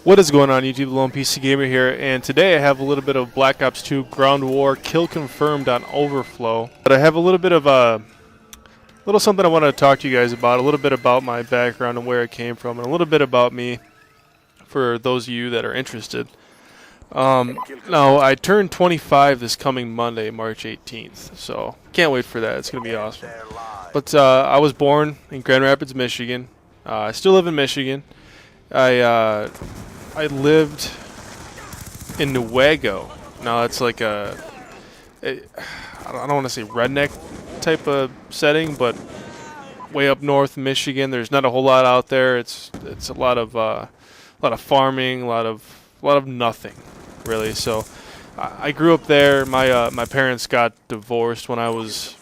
What is going on YouTube? Lone PC Gamer here, and today I have a little bit of Black Ops 2 Ground War kill confirmed on Overflow. But I have a little bit of little something I want to talk to you guys about, a little bit about my background and where it came from, and a little bit about me for those of you that are interested. Now, I turned 25 this coming Monday, March 18th, so can't wait for that. It's going to be awesome. But I was born in Grand Rapids, Michigan. I still live in Michigan. I lived in Newego. Now it's like I don't want to say redneck type of setting, but way up north Michigan. There's not a whole lot out there. It's a lot of farming, a lot of nothing, really. So I grew up there. My parents got divorced when I was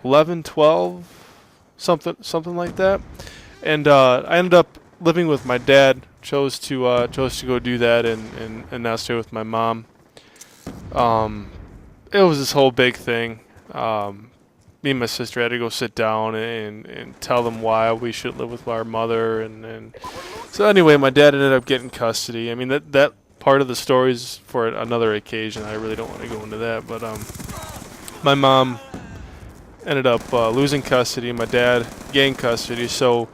11, 12, something like that, and I ended up living with my dad. Chose to go do that and now stay with my mom. It was this whole big thing. Me and my sister had to go sit down and tell them why we should live with our mother, and so anyway, my dad ended up getting custody. I mean, that part of the story is for another occasion. I really don't want to go into that, but my mom ended up losing custody. My dad gained custody, so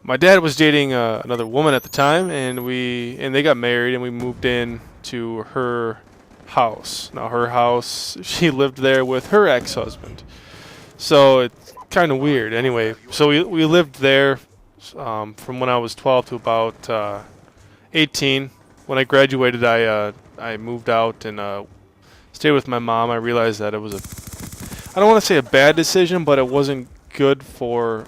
my dad was dating another woman at the time, and they got married, and we moved in to her house. Now, her house, she lived there with her ex-husband, so it's kind of weird. Anyway, so we lived there from when I was 12 to about 18. When I graduated, I moved out and stayed with my mom. I realized that it was I don't want to say a bad decision, but it wasn't good for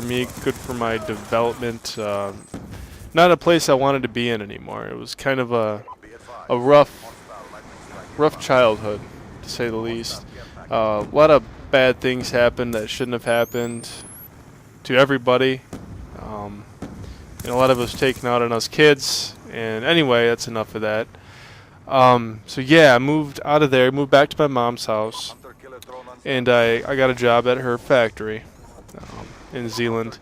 me, good for my development. Not a place I wanted to be in anymore. It was kind of a rough childhood, to say the least. A lot of bad things happened that shouldn't have happened to everybody. A lot of us taken out on us kids. And anyway, that's enough of that. So yeah, I moved out of there, moved back to my mom's house, and I got a job at her factory in Zealand,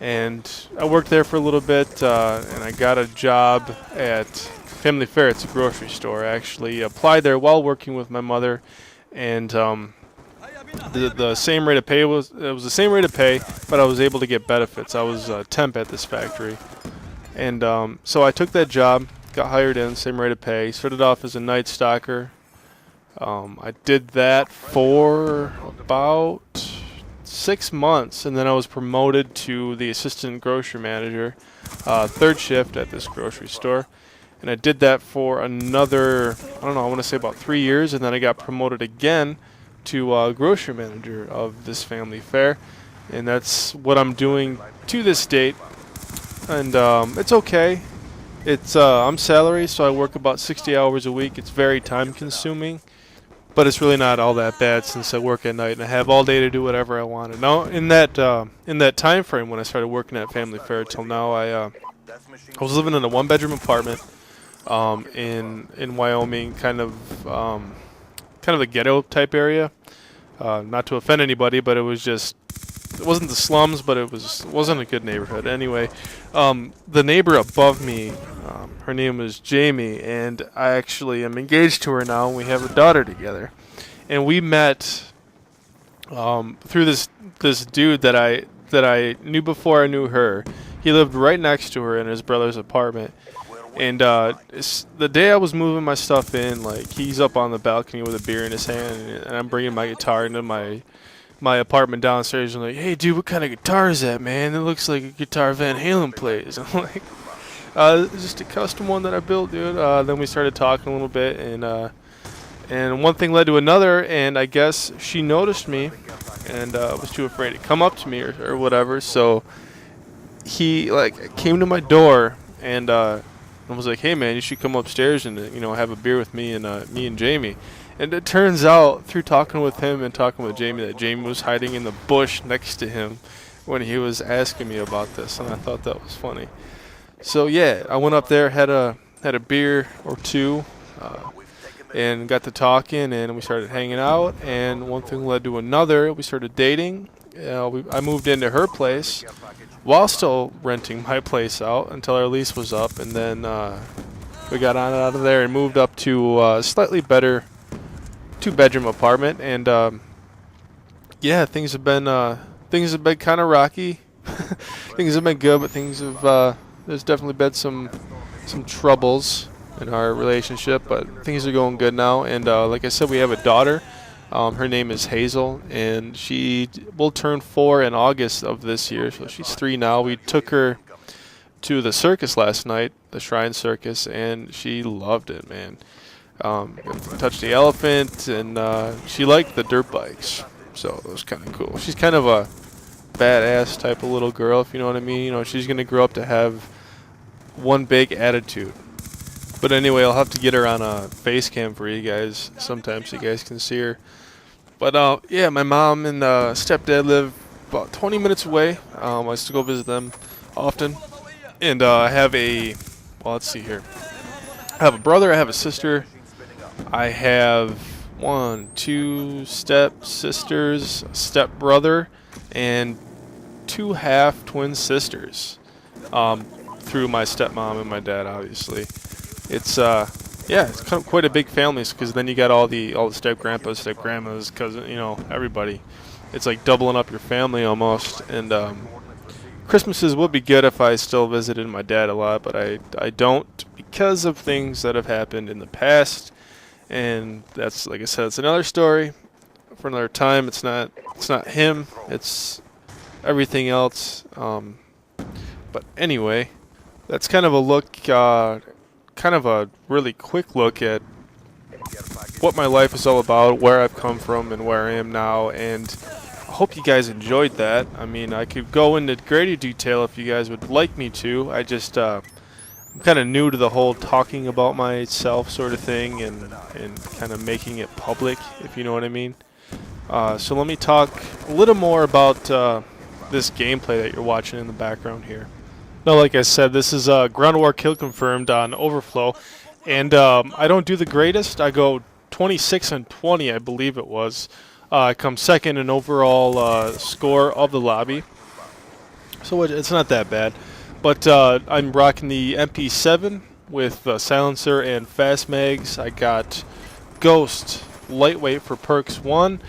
and I worked there for a little bit, and I got a job at Family Fare. It's a grocery store. I actually applied there while working with my mother, and the same rate of pay was the same rate of pay, but I was able to get benefits. I was a temp at this factory, and so I took that job, got hired in, same rate of pay. Started off as a night stalker. I did that for about 6 months, and then I was promoted to the assistant grocery manager, third shift at this grocery store, and I did that for another, I don't know, I want to say about 3 years, and then I got promoted again to grocery manager of this Family Fare, and that's what I'm doing to this date. And it's okay. I'm salary, so I work about 60 hours a week. It's very time consuming, but it's really not all that bad since I work at night and I have all day to do whatever I want. And now in that time frame when I started working at Family Fare till now, I was living in a one-bedroom apartment in Wyoming, kind of a ghetto type area. Not to offend anybody, but it wasn't the slums, but it wasn't a good neighborhood. Anyway, the neighbor above me, her name was Jamie, and I actually am engaged to her now, and we have a daughter together. And we met through this dude that I knew before I knew her. He lived right next to her in his brother's apartment. And the day I was moving my stuff in, like, he's up on the balcony with a beer in his hand, and I'm bringing my guitar into my apartment downstairs, and like, hey dude, what kind of guitar is that, man? It looks like a guitar Van Halen plays. I'm like, it's just a custom one that I built, dude. Then we started talking a little bit, and one thing led to another, and I guess she noticed me and was too afraid to come up to me or whatever, so he came to my door and was like, hey man, you should come upstairs and have a beer with me and Jamie. And it turns out, through talking with him and talking with Jamie, that Jamie was hiding in the bush next to him when he was asking me about this, and I thought that was funny. So yeah, I went up there, had a beer or two, and got to talking, and we started hanging out, and one thing led to another. We started dating. I moved into her place while still renting my place out until our lease was up, and then we got on out of there and moved up to a slightly better 2-bedroom apartment. And yeah, things have been kind of rocky. Things have been good, but things have there's definitely been some troubles in our relationship, but things are going good now. And like I said, we have a daughter. Her name is Hazel, and she will turn 4 in August of this year, so she's 3 now. We took her to the circus last night, the Shrine Circus, and she loved it, man. Touched the elephant, and she liked the dirt bikes, so it was kind of cool. She's kind of a badass type of little girl, if you know what I mean. You know, she's going to grow up to have one big attitude. But anyway, I'll have to get her on a face cam for you guys sometime so you guys can see her. But yeah, my mom and stepdad live about 20 minutes away. I used to go visit them often. And I have well, let's see here. I have a brother, I have a sister. I have 1, 2 step sisters, a step brother, and 2 half twin sisters. Through my stepmom and my dad, obviously. It's yeah, it's kind of quite a big family, because then you got all the step grandpas, step grandmas, cousin, you know, everybody. It's like doubling up your family almost. And Christmases would be good if I still visited my dad a lot, but I don't, because of things that have happened in the past. And that's, like I said, it's another story for another time. It's not him, it's everything else. But anyway, that's kind of a look, kind of a really quick look at what my life is all about, where I've come from, and where I am now. And I hope you guys enjoyed that. I mean, I could go into greater detail if you guys would like me to. I just, I'm kind of new to the whole talking about myself sort of thing, and kind of making it public, if you know what I mean. So let me talk a little more about this gameplay that you're watching in the background here. Now, like I said, this is Ground War Kill Confirmed on Overflow, and I don't do the greatest. I go 26 and 20, I believe it was. I come second in overall score of the lobby, so it's not that bad. But I'm rocking the MP7 with silencer and fast mags. I got Ghost lightweight for perks 1.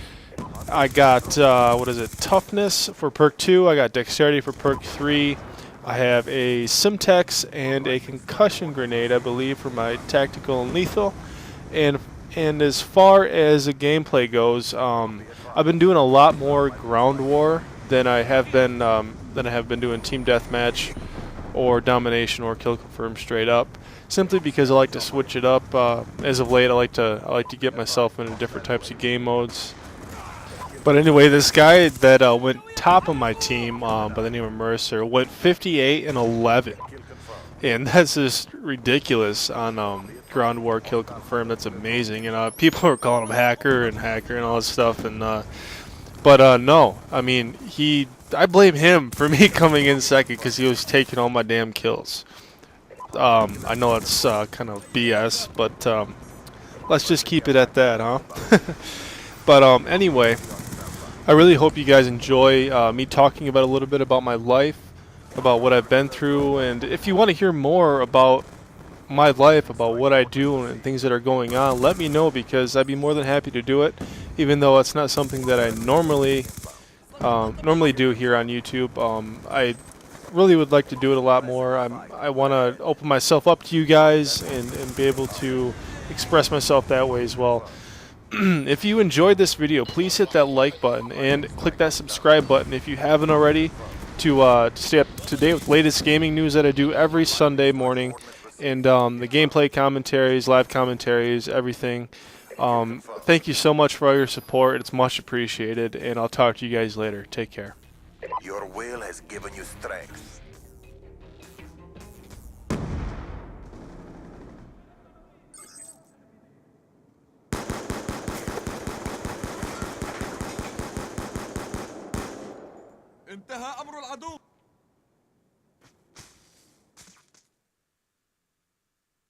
I got toughness for perk 2. I got dexterity for perk 3. I have a Simtex and a concussion grenade, I believe, for my tactical and lethal. And as far as the gameplay goes, I've been doing a lot more ground war than I have been doing team deathmatch or domination or kill confirm straight up. Simply because I like to switch it up. As of late, I like to get myself into different types of game modes. But anyway, this guy that went top of my team by the name of Mercer went 58 and 11, and that's just ridiculous on Ground War Kill Confirmed. That's amazing, and people are calling him hacker and all this stuff. And but no, I mean, I blame him for me coming in second, because he was taking all my damn kills. I know it's kind of BS, but let's just keep it at that, huh? But anyway, I really hope you guys enjoy me talking about a little bit about my life, about what I've been through, and if you want to hear more about my life, about what I do and things that are going on, let me know, because I'd be more than happy to do it, even though it's not something that I normally do here on YouTube. I really would like to do it a lot more. I want to open myself up to you guys and be able to express myself that way as well. If you enjoyed this video, please hit that like button and click that subscribe button if you haven't already, to stay up to date with the latest gaming news that I do every Sunday morning, and the gameplay commentaries, live commentaries, everything. Thank you so much for all your support. It's much appreciated, and I'll talk to you guys later. Take care. Your will has given you strength. انتهى أمر العدو.